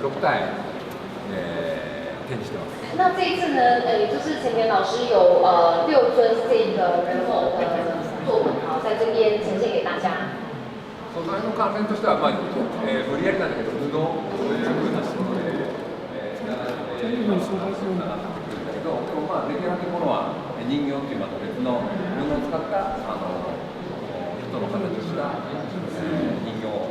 6体、展示してます。那这一次呢，也就是陈田老师有6尊这个人偶的作品啊，在这边呈现给大家。素材の関連としては、無理やりなんだけど布というふうな仕事で、今の素材するんだけど、でも出来上がってるものは人形っていうまた別の布を使った人の形をした人形を。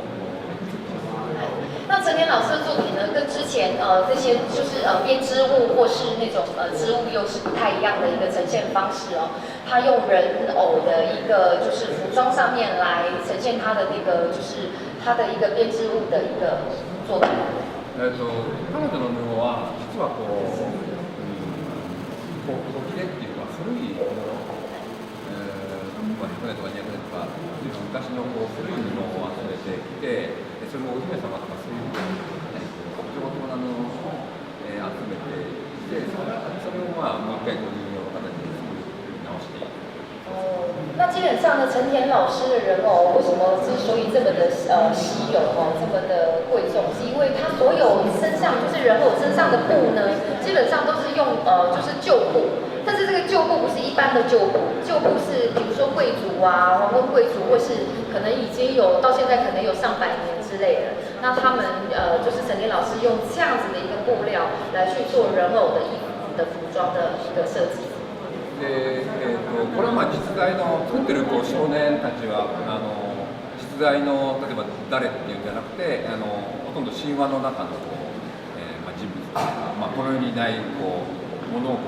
那陈田老师的作品呢，跟之前这些就是编织物或是那种织物又是不太一样的一个呈现方式哦。他用人偶的一个就是服装上面来呈现他的那个就是他的一个编织物的一个作品。彼女の布は実はこう古切れっていうか古いもの、100年とか200年とか昔の古い布を集めてきて、それをお姫様とかそういうお嬢様の布を集めていて、それをもう一回人形の形に作り直していく。那基本上呢，陈田老师的人偶为什么之所以这么的稀有哦，这么的贵重，是因为他所有身上就是人偶身上的布呢，基本上都是用就是旧布，但是这个旧布不是一般的旧布，旧布是比如说贵族啊、皇宫贵族，或是可能已经有到现在可能有上百年之类的，那他们就是陈田老师用这样子的一个布料来去做人偶的衣服的服装的一个設計。でこれは実在の作ってる少年たちは実在の例えば誰っていうんじゃなくてほとんど神話の中の人物とか、この世にいないものを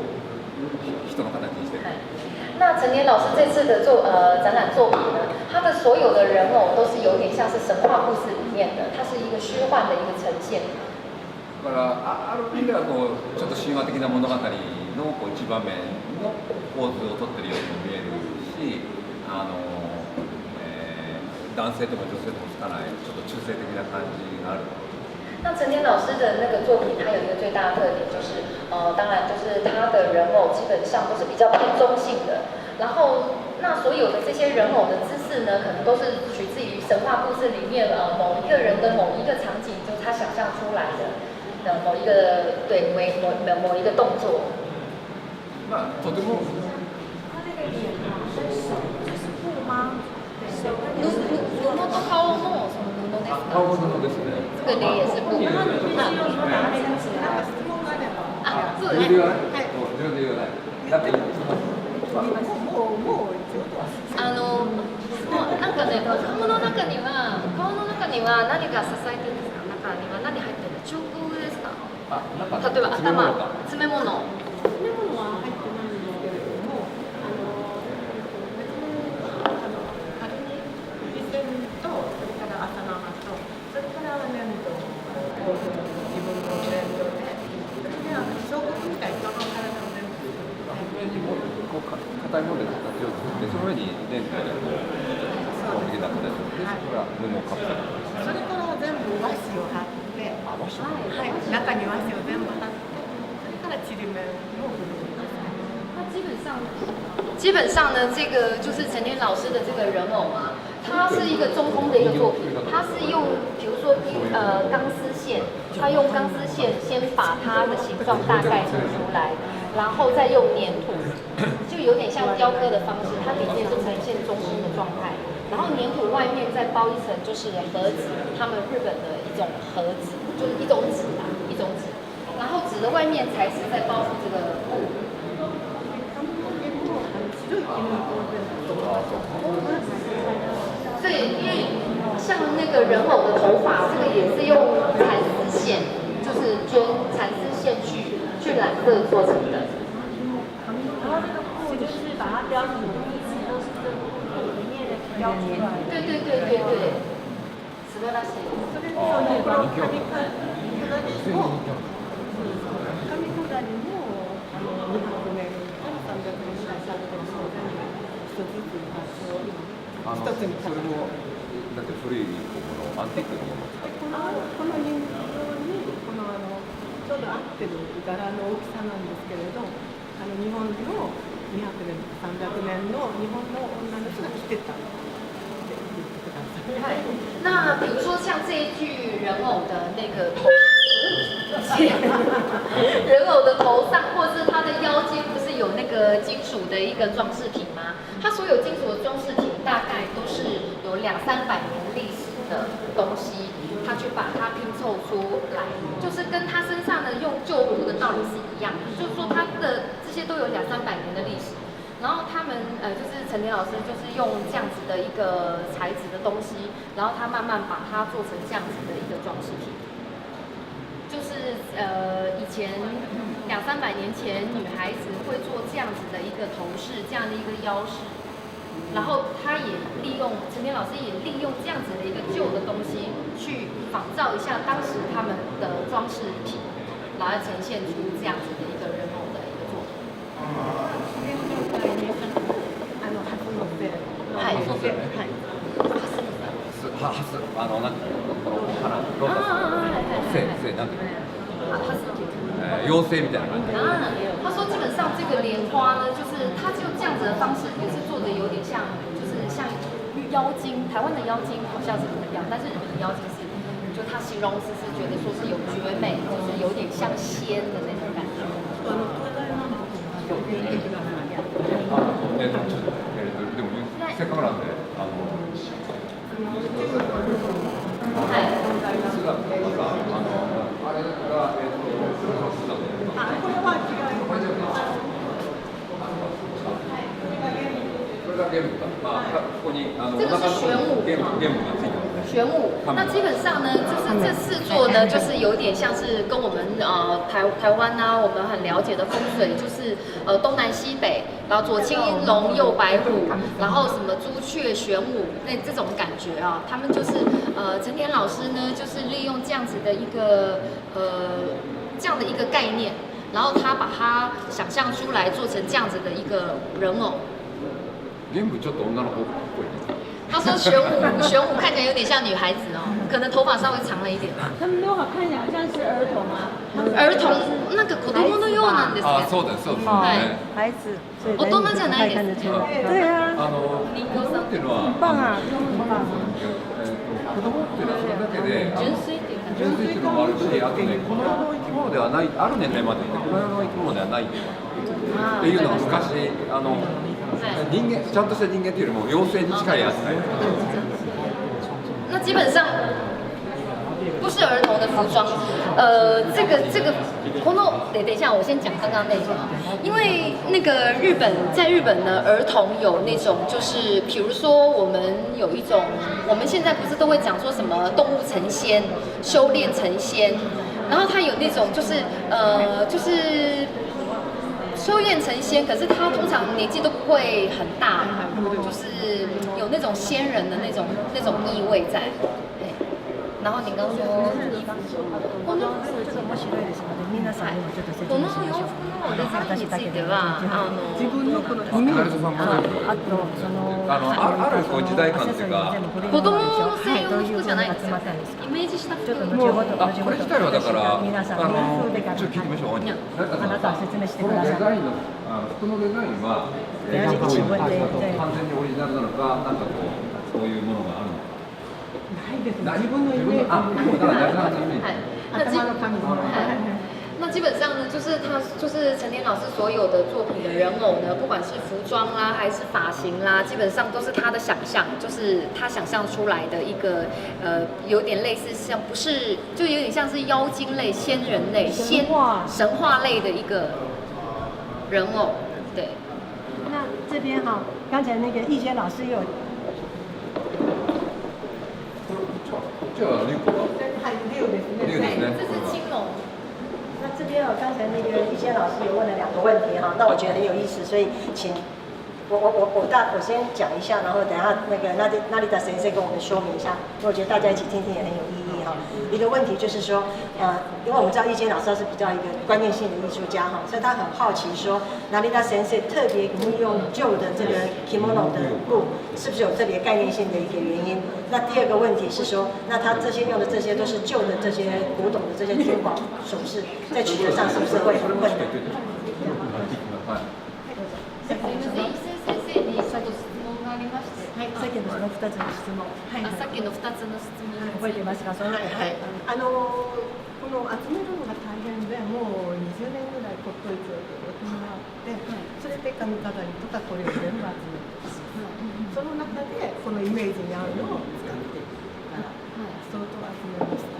人の形にしてる。那陈田老师这次的展览作品呢，他的所有的人偶都是有点像是神话故事里面的，它是一个虚幻的一个呈现。だからある意味ではちょっと神話的な物語の一場面の構図をとってるようにも見えるし、男性とも女性ともつかないちょっと中性的な感じがある。那陈田老师的那个作品，它有一个最大的特点，就是当然就是他的人偶基本上都是比较偏中性的。然后，那所有的这些人偶的姿势呢，可能都是取自于神话故事里面某一个人的某一个场景，就是他想象出来的某一个某一个动作。とても。布と顔もその布ですか？顔の布ですね。这个脸也是布。あ、そうですね。だってなんかね、顔の中には何か支えてるんですか？中には何入ってるの？彫刻ですか？例えば頭、詰め物。詰め物は入ってないんですけれども、仮に実践と、それから朝生と、それから粘土、自分のブレンドで、それで彫刻みたいに人の体を全部作る。硬いもので形を作って、その上に粘土で入れた形で、そこから布をかぶせる。それから全部和紙を貼って、中に和紙を全部貼って。基本上呢，这个就是陈田老师的这个人偶嘛，它是一个中空的一个作品，它是用比如说钢丝线，它用钢丝线先把它的形状大概做出来，然后再用粘土，就有点像雕刻的方式，它里面就呈现中空的状态，然后粘土外面再包一层就是盒子，他们日本的一种盒子，就是一种纸啊，一种纸。然后纸的外面才是在包覆这个布。对，因为像那个人偶的头发，这个也是用蚕丝线，就是绢蚕丝线去染色做成的。对对对对对，素晴らしい。それもだって古いものアンティークのものを使ってこの人形にちょうど合ってる柄の大きさなんですけれど、日本の200年300年の日本の女の人が着てたって言ってください。那比如说像这一具人偶的那个头，现，人偶的头上或是它的腰间不是有那个金属的一个装饰品吗？它所有金属的装饰品大概都是有200-300年历史的东西，他去把它拼凑出来，就是跟他身上的用旧物的道理是一样的，就是说他的这些都有200-300年的历史。然后他们就是陈田老师，就是用这样子的一个材质的东西，然后他慢慢把它做成这样子的一个装饰品。就是以前200-300年前，女孩子会做这样子的一个头饰，这样的一个腰饰。然后他也利用陈田老师也利用这样子的一个旧的东西，去仿造一下当时他们的装饰品，然后呈现出这样子的一个人偶的一个作品。はい。そうですよね。はい。ハスなんかこの花ロータスなんていうの妖精みたいな感じ。他说基本上这个莲花呢，就是它就这样子的方式，也是做的有点像，就是像妖精，台湾的妖精好像是不一样，但是日本的妖精是，就他形容是觉得说是有绝美，就是有点像仙的那种感觉。でもせっかくなんではい。姿とかさあれがこれは違います。これがゲームか。まあここに这个是玄武ゲームがついてますね。玄武，那基本上呢，就是这4座呢，就是有点像是跟我们台湾啊，我们很了解的风水，就是东南西北，然后左青龙右白虎，然后什么朱雀玄武那这种感觉啊，他们就是陈田老师呢，就是利用这样子的一个这样的一个概念，然后他把它想象出来，做成这样子的一个人偶。ゲームちょっと女の子っぽいね。他说玄武看起来有点像女孩子哦，可能头发稍微长了一点吧。他们都好看起来好像是儿童啊。儿童那个子供のようなんですあ、けど。そうですそうですはいね。孩子，所以大人じゃないです。对啊，人形さんっていうのは很棒啊，很棒。子供っていうのはそれだけで純粋っていうか。純粋っていうのもあるし、あとね、この世の生き物ではない、ある年齢までってこの世の生き物ではないっていうのが昔人間ちゃんとした人間っていうよりも妖精に近い扱い。那基本上不是儿童的服装，这个，等一下，我先讲刚刚那个，因为那个在日本呢，儿童有那种就是，比如说我们有一种，我们现在不是都会讲说什么动物成仙、修炼成仙，然后他有那种就是就是修炼成仙，可是他通常年纪都不会很大，就是有那种仙人的那种意味在。然后你刚说，このちょっと面白いですので、皆さんにもちょっと説この明しましょう。洋服のデザインについては、自分のこのイメージ、あとそのあるこう時代感っていうか、子供の専用の服じゃないんですよ。イメージした服。ちょっと後ほどこれ自体はだから皆さんの風でちょっと聞いてみましょう。あなたは説明してこください。のデザインの服のデザインは完全にオリジナルなのか、なんかこうそういうものがあるのか。自分のイメージ。だから大事なイメージ。頭の髪の。那基本上呢，就是陈田老师所有的作品的人偶呢，不管是服装啦，还是发型啦，基本上都是他的想象，就是他想象出来的一个有点类似像不是，就有点像是妖精类、仙人类、神话类的一个人偶，对。那这边哈，刚才那个易杰老师有。这个竜子はい、竜ですね。竜ですね。这是青龙。那这边刚才那个易杰老师有问了2个问题哈，那我觉得很有意思，所以请我先讲一下，然后等一下那个那里达先生跟我们说明一下，因为我觉得大家一起听听也很有意义哈。一个问题就是说，因为我们知道易杰老师他是比较一个观念性的艺术家哈，所以他很好奇说，那里达先生特别利用旧的这个 kimono 的布，是不是有特别概念性的一个原因？那第二个问题是说，那他这些用的这些都是旧的这些古董的这些珠宝首饰，在取得上是不是会很困难？はい、さっきのその2つの質問。さっきの2つの質問。覚えてますか？その中で。この集めるのが大変もう20年ぐらい骨董市を沖縄で、それで髪飾りとかこれを全部集めてます。その中でこのイメージに合うのを使ってから相当集めました。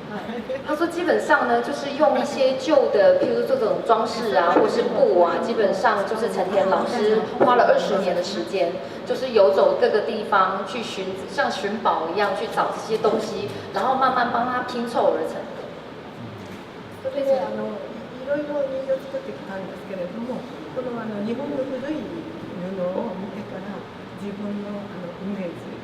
他说基本上呢，就是用一些旧的，譬如说这种装饰啊，或是布啊，基本上就是陈田老师花了20年的时间，就是游走各个地方去像寻宝一样去找这些东西，然后慢慢帮他拼凑而成的。それでいろいろ人形作ってきたんですけれども、この日本の古い布を見てから自分のイメージ、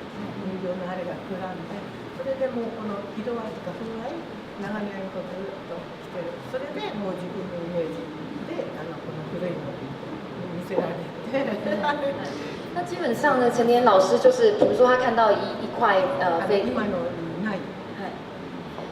人形のあれが膨らんで、それでもうこの色合いとか風合い、長年こうずっとしてる。それでもう自分のイメージでこの古いのを見せられて。那基本上呢，陈年老师就是，比如说他看到一块今のない。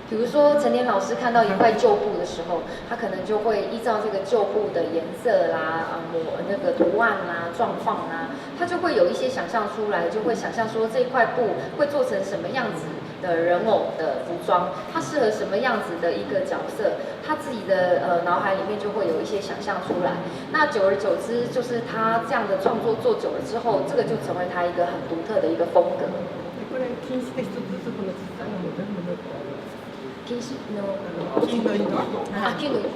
比如说陈年老师看到一块旧布的时候，他可能就会依照这个旧布的颜色啦、那个图案啦、状况啦，他就会有一些想象出来，就会想象说这块布会做成什么样子的人偶的服装，它适合什么样子的一个角色，他自己的脑海里面就会有一些想象出来。那久而久之，就是他这样的创作做久了之后，这个就成为他一个很独特的一个风格。これ禁止で一つずつこの小さいのも全部金の金の色金の色。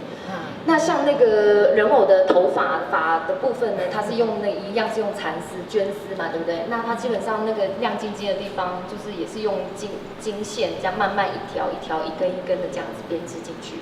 那像那个人偶的头发的部分呢，它是用一样是用蚕丝绢丝嘛，对不对？那它基本上那个亮晶晶的地方，就是也是用金线这样慢慢一条一条、一根一根的这样子编织进去。